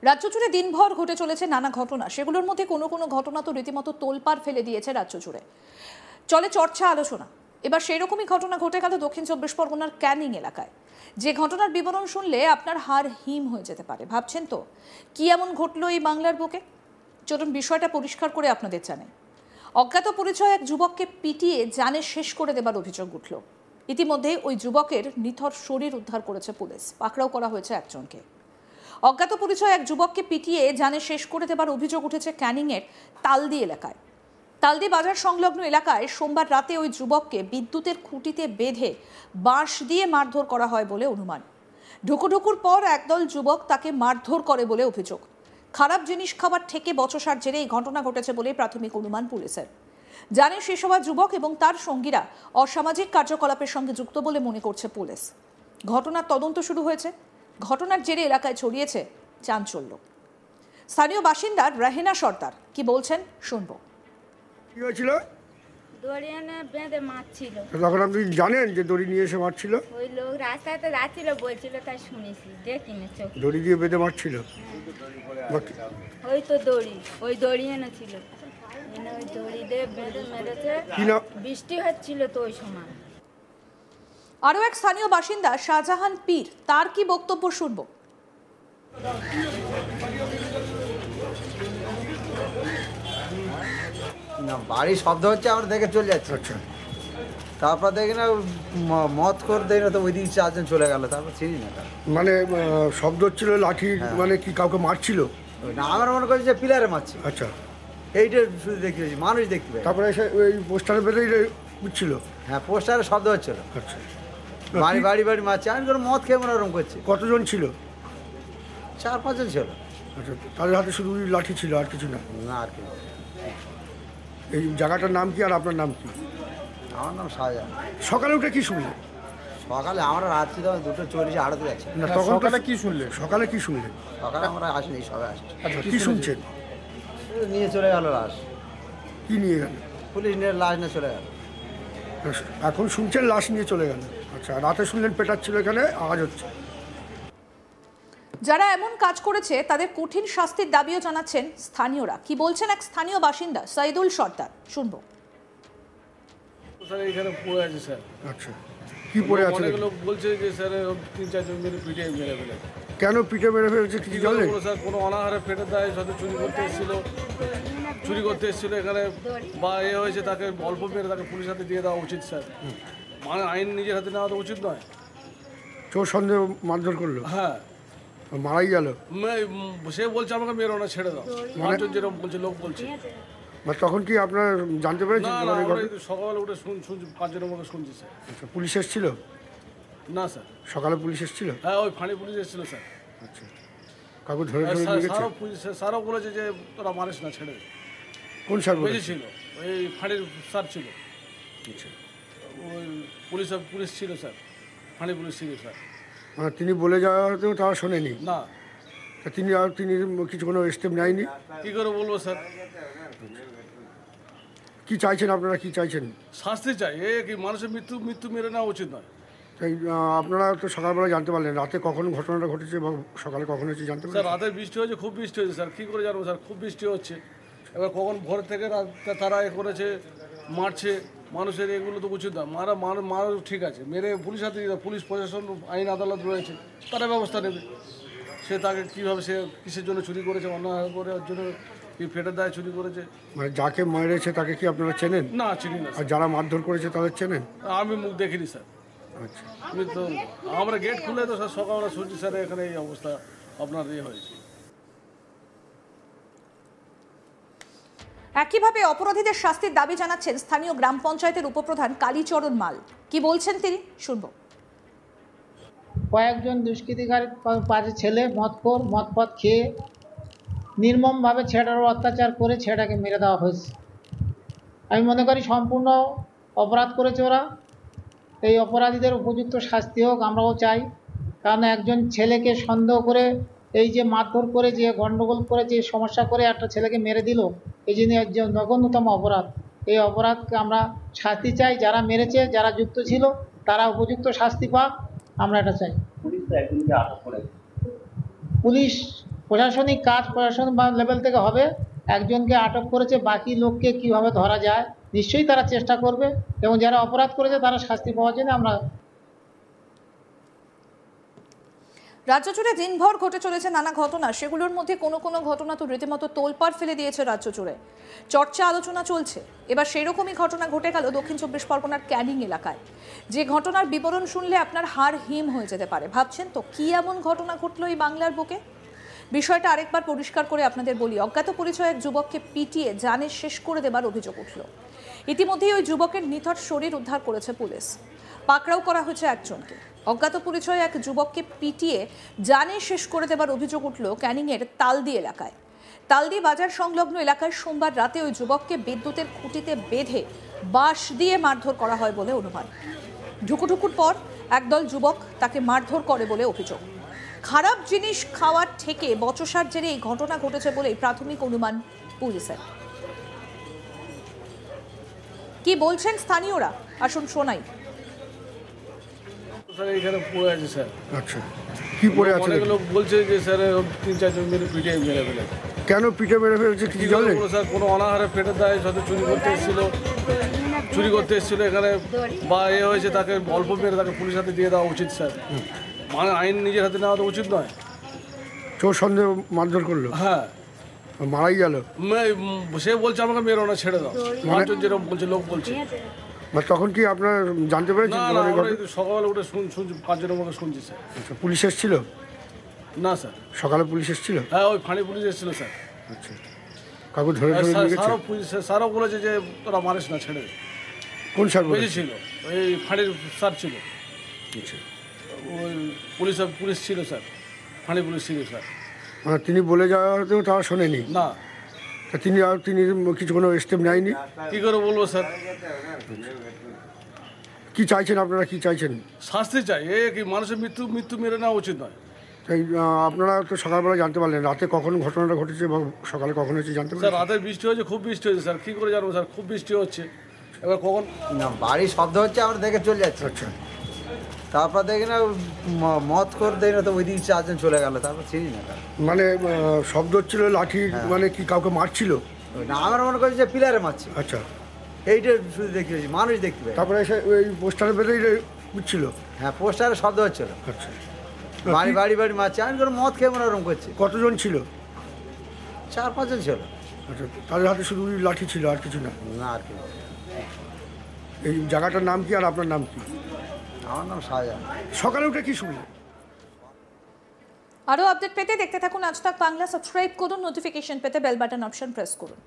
রাজ্য জুড়ে দিনভর ঘটে চলেছে নানা ঘটনা, সেগুলোর মধ্যে কোনো কোনো ঘটনা তো রীতিমতো তোলপাড় ফেলে দিয়েছে রাজ্য জুড়ে। চলে চর্চা, আলোচনা। এবার সেই রকমই ঘটনা ঘটে গেল দক্ষিণ চব্বিশ পরগনার ক্যানিং এলাকায়। যে ঘটনার বিবরণ শুনলে আপনার হাড় হিম হয়ে যেতে পারে। ভাবছেন তো কি এমন ঘটলো এই বাংলার বুকে? চলুন বিষয়টা পরিষ্কার করে আপনাদের জানাই। অজ্ঞাত পরিচয় এক যুবককে পিটিয়ে জানে শেষ করে দেবার অভিযোগ উঠল। ইতিমধ্যে ওই যুবকের নিথর শরীর উদ্ধার করেছে পুলিশ, পাকড়াও করা হয়েছে একজনকে। অজ্ঞাত পরিচয় এক যুবককে পিটিয়ে জানে শেষ করে দেবার অভিযোগ উঠেছে ক্যানিংয়ের তালদি এলাকায়। তালদি বাজার সংলগ্ন এলাকায় সোমবার রাতে ওই যুবককে বিদ্যুতের খুঁটিতে বেঁধে বাঁশ দিয়ে মারধর করা হয় বলে অনুমান। ঢুকুঢুকুর পর একদল যুবক তাকে মারধর করে বলে অভিযোগ। খারাপ জিনিস খাবার থেকে বচসার জেরে এই ঘটনা ঘটেছে বলে প্রাথমিক অনুমান পুলিশের। জানে শেষ হওয়া যুবক এবং তার সঙ্গীরা অসামাজিক কার্যকলাপের সঙ্গে যুক্ত বলে মনে করছে পুলিশ। ঘটনার তদন্ত শুরু হয়েছে। ঘটনার জেরে এলাকায় ছড়িয়েছে চাঞ্চল্য। স্থানীয় বাসিন্দা রাহেনা সর্দার কি বলছেন শুনবো। কি হয়েছিল? দড়ি এনে বেঁধে মারছিল। তখন আপনি জানেন যে দড়ি নিয়ে এসে মারছিল? ওই লোক রাস্তাতে যাচ্ছিল বলছিল, তাই শুনেছি, দেখিনি চোখ। দড়ি দিয়ে বেঁধে মারছিল? ওই তো দড়ি, ওই দড়ি এনেছিল, এনে ওই দড়ি দিয়ে বেঁধে মেরেছে। বৃষ্টি হচ্ছিল তো ওই সময়। আরও এক স্থানীয় বাসিন্দা শাহজাহান পীর, তার কি বক্তব্য শুনবো। না, বাড়ি শব্দ হচ্ছে, আমরা দেখে চলে যাচ্ছি। আচ্ছা, তারপর দেখি না মদ করে দেখি না, তো ওই দিকে চারজন চলে গেল। তারপর চিনি না তার মানে শব্দ হচ্ছিল লাঠি, মানে কি কাউকে মারছিল? না, আমরা মনে করছি যে পিলারে মারছি। আচ্ছা, এইটা শুধু দেখতে পেয়েছি, মানুষ দেখতে পাই। তারপরে এসে ওই পোস্টারে বেঁধেই বুঝছিল? হ্যাঁ, পোস্টারে শব্দ হচ্ছিল, আচ্ছা, বাড়ি বাড়ি বাড়ি মারছে। আমি কোনো মদ খেয়ে মনে ওরকম করছি। কতজন ছিল? 4-5 জন ছিল। আচ্ছা, তাদের হাতে শুধু লাঠি ছিল, আর কিছু না? না, আর কি। এই জায়গাটার নাম কি আর আপনার নাম কি? আমার নাম শাহজাহান। সকালে উঠে কি শুনলেন? সকালে আমরা রাত্রি তো 2:40 আড়াতে যাচ্ছি। না, তখন সকালে কি শুনলেন? সকালে কি শুনলেন? সকালে আমরা আসিনি, সবাই আসছি। আচ্ছা, কি শুনছেন? নিয়ে চলে গেল লাশ। কি নিয়ে গেল? পুলিশ নিয়ে লাশ নিয়ে চলে গেল। এখন শুনছেন লাশ নিয়ে চলে গেল। আচ্ছা, রাতে শুনলেন পেটাচ্ছিল, এখানে আওয়াজ হচ্ছে। যারা এমন কাজ করেছে তাদের কঠিন শাস্তির দাবিও জানাচ্ছেন স্থানীয়রা। কি বলছেন এক স্থানীয় বাসিন্দা সাইদুল সর্দার, শুনবো। স্যার এখানে পড়ে আছে স্যার। আচ্ছা, কি পড়ে আছে? অনেক লোক বলছে যে স্যার 3-4 জন মিলে পিঠে মেরে ফেলে। কেন পিঠে মেরে ফেলেছে কি জানেন? স্যার কোনো অনাহারে পেটে দেয়, সাথে চুরি করতে এসেছিল এখানে, বা এ হয়েছে, তাকে অল্প মেরে তাকে পুলিশ হাতে দিয়ে দেওয়া উচিত স্যার। মানে আইন নিজের হাতে নেওয়া তো উচিত নয়। চোর সন্দেহ মারধর করলো? হ্যাঁ, মারাই গেল। সে বলছে আমাকে মেরো না, ছেড়ে দাও। মানুষজন যেরকম বলছে, লোক বলছে। তখন কি আপনার জানতে পেরেছেন? না, সকালে উঠে শুনছি, 5 জনের মতো শুনছি স্যার। আচ্ছা, পুলিশ এসেছিল? না স্যার। সকালে পুলিশ এসেছিল? হ্যাঁ, ওই ফাঁড়ি পুলিশ এসেছিল স্যার। আচ্ছা, কাউকে ধরে নিয়ে গেছে? স্যারও বলেছে যে তোরা মারিস না, ছেড়ে দে। কোন স্যার বেশি ছিল? ওই ফাঁড়ির স্যার ছিল। আচ্ছা, ওই পুলিশ ছিল স্যার, ফাঁড়ি পুলিশ ছিল স্যার। তিনি বলে যাওয়াতেও তারা শোনেনি? না। তিনি কিছু কোনো স্টেপ নেয়নি? কী করে বলবো স্যার? কি চাইছেন আপনারা, কি চাইছেন? শাস্তি চাই। কি মানুষের মৃত্যু মেরে নেওয়া উচিত নয়। তাই আপনারা তো সকালবেলা জানতে পারলেন, রাতে কখন ঘটনাটা ঘটেছে বা সকালে কখন হয়েছে জানতে স্যার পারলেন? রাতে বৃষ্টি হয়েছে, খুব বৃষ্টি হয়েছে স্যার। কী করে জানবো স্যার? খুব বৃষ্টি হচ্ছে। এবার কখন ভোর থেকে তারা করেছে, মারছে মানুষের, এগুলো তো উচিত না। মারা ঠিক আছে, মেরে পুলিশ হাতে দিয়ে দাও। পুলিশ প্রশাসন, আইন আদালত রয়েছে, তারা ব্যবস্থা নেবে। সে তাকে কীভাবে, সে কিসের জন্য চুরি করেছে, অন্যায় করে ওর জন্য কি পেটের দায়ে চুরি করেছে? মানে যাকে মেরেছে তাকে কি আপনারা চেনেন? না, চিনি না। আর যারা মারধর করেছে তাদের চেনেন? আমি মুখ দেখিনি স্যার। আচ্ছা, আমি তো আমরা গেট খুলে তো স্যার সকালবেলা শুনছি স্যার এখানে এই অবস্থা আপনার হয়েছে। একইভাবে অপরাধীদের শাস্তির দাবি জানাচ্ছেন স্থানীয় গ্রাম পঞ্চায়েতের উপপ্রধান কালীচরণ মাল। কি বলছেন তিনি, শুনবো। কয়েকজন দুষ্কৃতিকারী 5 ছেলে মদ খেয়ে নির্মমভাবে ছেলেটার অত্যাচার করে ছেলেটাকে মেরে দেওয়া হয়েছে। আমি মনে করি সম্পূর্ণ অপরাধ করেছে ওরা। এই অপরাধীদের উপযুক্ত শাস্তি হোক, আমরাও চাই। কারণ একজন ছেলেকে সন্দেহ করে, এই যে মারধর করে, যে গণ্ডগোল করে, যে সমস্যা করে একটা ছেলেকে মেরে দিল, এই জন্য নগণ্যতম অপরাধ। এই অপরাধকে আমরা শাস্তি চাই। যারা মেরেছে, যারা যুক্ত ছিল, তারা উপযুক্ত শাস্তি পাক, আমরা এটা চাই। পুলিশ প্রশাসনিক কাজ প্রশাসন লেভেল থেকে হবে। একজনকে আটক করেছে, বাকি লোককে কিভাবে ধরা যায় নিশ্চয়ই তারা চেষ্টা করবে, এবং যারা অপরাধ করেছে তারা শাস্তি পাওয়ার জন্য আমরা। রাজ্য জুড়ে দিনভর ঘটে চলেছে নানা ঘটনা, সেগুলোর মধ্যে কোনো কোনো ঘটনা তো রীতিমতো তোলপাড় ফেলে দিয়েছে রাজ্য জুড়ে। চর্চা আলোচনা চলছে। এবার সেই রকমই ঘটনা ঘটে গেল দক্ষিণ চব্বিশ পরগনার ক্যানিং এলাকায়। যে ঘটনার বিবরণ শুনলে আপনার হাড় হিম হয়ে যেতে পারে। ভাবছেন তো কি এমন ঘটনা ঘটলো এই বাংলার বুকে? বিষয়টা আরেকবার পরিষ্কার করে আপনাদের বলি। অজ্ঞাত পরিচয় এক যুবককে পিটিয়ে জানে শেষ করে দেবার অভিযোগ উঠল। ইতিমধ্যেই ওই যুবকের নিথর শরীর উদ্ধার করেছে পুলিশ। পাকড়াও করা হয়েছে একজনকে। অজ্ঞাত পরিচয় এক যুবককে পিটিয়ে জানে শেষ করে দেবার অভিযোগ উঠল ক্যানিংয়ের তালদি এলাকায়। তালদি বাজার সংলগ্ন এলাকায় সোমবার রাতে ওই যুবককে বিদ্যুতের খুঁটিতে বেঁধে বাঁশ দিয়ে মারধর করা হয় বলে অনুমান। ঢুকুঢুকুর পর একদল যুবক তাকে মারধর করে বলে অভিযোগ। খারাপ জিনিস খাওয়ার থেকে বচসার জেরে এই ঘটনা ঘটেছে বলে প্রাথমিক অনুমান পুলিশের। কি বলছেন স্থানীয়রা আসুন শোনাই। স্যার এখানে পড়ে আছে স্যার। আচ্ছা, কি পড়ে আছে? অনেক লোক বলছে যে স্যার 3-4 জন মিলে পিঠে মেরে ফেলেছে। কেন পিঠে মেরে ফেলেছে কিছু জানেন? স্যার কোনো অনাহারে পেটের দায় হয়তো চুরি করতে এসেছিল এখানে, বা এ হয়েছে, তাকে অল্প মেরে তাকে পুলিশ হাতে দিয়ে দেওয়া উচিত স্যার। মানে আইন নিজের হাতে নেওয়া তো উচিত নয়। চোর সন্দেহ মারধর করলো, হ্যাঁ মারাই গেল। সে বলছে আমাকে মেরো না, ছেড়ে দাও। মানুষজন যেরকম বলছে, লোক বলছে। তখন কি আপনারা জানতে পেরেছেন? না না, সকালে উঠে শুনছি, 5 জনের মুখে শুনছি স্যার। আচ্ছা, পুলিশ এসেছিল? না স্যার। সকালে পুলিশ এসেছিল? হ্যাঁ, ওই ফাঁড়ি পুলিশ এসেছিল স্যার। আচ্ছা, কাকু ধরে নিয়ে গেছে? স্যারও বলেছে যে তোরা মারিস না, ছেড়ে দে। কোন স্যার বেশি ছিল? এই ফাঁড়ির স্যার ছিল। আচ্ছা, ওই পুলিশ ছিল স্যার, ফাঁড়ি পুলিশ ছিল স্যার। মানে তিনি বলে যাওয়াতেও তারা শোনেনি? না। তিনি কিছু কোনো স্টেপ নেয়নি? কী করে বলবো স্যার? কি চাইছেন আপনারা, কি চাইছেন? শাস্তি চাই। এ কি মানুষের মৃত্যু মেরে নেওয়া উচিত নয়। তাই আপনারা তো সকালবেলা জানতে পারলেন, রাতে কখন ঘটনাটা ঘটেছে বা সকালে কখন হয়েছে জানতে স্যার পারলেন? রাতে বৃষ্টি হয়েছে, খুব বৃষ্টি হয়েছে স্যার। কী করে জানবো স্যার? খুব বৃষ্টি হচ্ছে। এবার কখন না, বাড়ির শব্দ হচ্ছে, আমরা দেখে চলে যাচ্ছি। আচ্ছা, তারপর দেখি না মদ করে দেখি না তো ওই দিকে 4 জন চলে গেল, তারপর চিনি না কারণ। মানে শব্দ হচ্ছিল লাঠি, মানে কি কাউকে মারছিল? না, আমরা মনে করছি যে পিলারে মারছি, আচ্ছা, এইটা শুধু দেখতে পেয়েছি, মানুষ দেখতে পাই। তারপরে এসে ওই পোস্টারে বেঁধেই উঠছিল? হ্যাঁ, পোস্টারে শব্দ হচ্ছিল, আচ্ছা, বাড়ি মারছে। আমি কোনো মদ খেয়ে মনে ওরকম করছি। কতজন ছিল? 4-5 জন ছিল। আচ্ছা, তাদের হাতে শুধু ওই লাঠি ছিল, আর কিছু না? না, আর কি। এই জায়গাটার নাম কি আর আপনার নাম কি? আমার নাম শাহজাহান। সকালে উঠে কি শুনলেন? আরও আপডেট পেতে দেখতে থাকুন আজ তাক বাংলা। সাবস্ক্রাইব করুন, নোটিফিকেশন পেতে বেল বাটন অপশন প্রেস করুন।